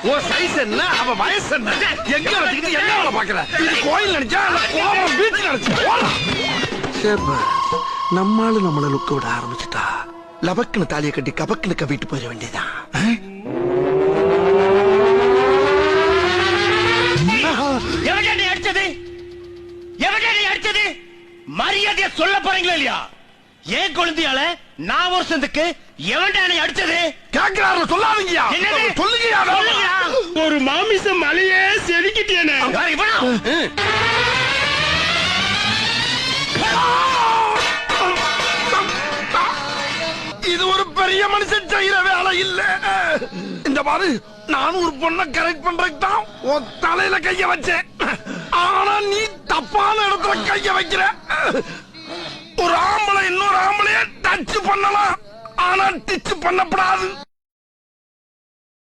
உன் சைஸ் என்ன அவ வயசு என்ன எங்க வச்சுக்கிட்டு என்ன வேலை பாக்குற இது கோயில் நினைச்சா இல்ல கோபுரம் பீச் நினைச்சா நம்மால நம்மள லுக்க விட ஆரம்பிச்சுட்டா லபக்குன்னு தாலியை கட்டி கபக்குன்னு கவிட்டு போயிட வேண்டியதான் அடிச்சது அடிச்சது மரியாதையா சொல்ல போறீங்களா இல்லையா ஏன் குழந்தையால நான் வருஷத்துக்கு எவன்டானை அடிச்சது கேக்குறாரு சொல்லாதீங்கயா சொல்லுங்கயா ஒரு மாமிச மலையே செதுக்கிட்டேனே இது ஒரு பெரிய மனுஷன் செய்யற வேலை இல்ல இந்த பாரு நானும் ஒரு பொண்ணை கரெக்ட் பண்றதுக்கு தான் உன் தலையில கைய வச்சேன் ஆனா நீ தப்பான இடத்துல கைய வைக்கிற ஒரு ஆம்பளை இன்னொரு ஆம்பளைய டச் பண்ணலாம் ஆனா டிச் பண்ணப்படாது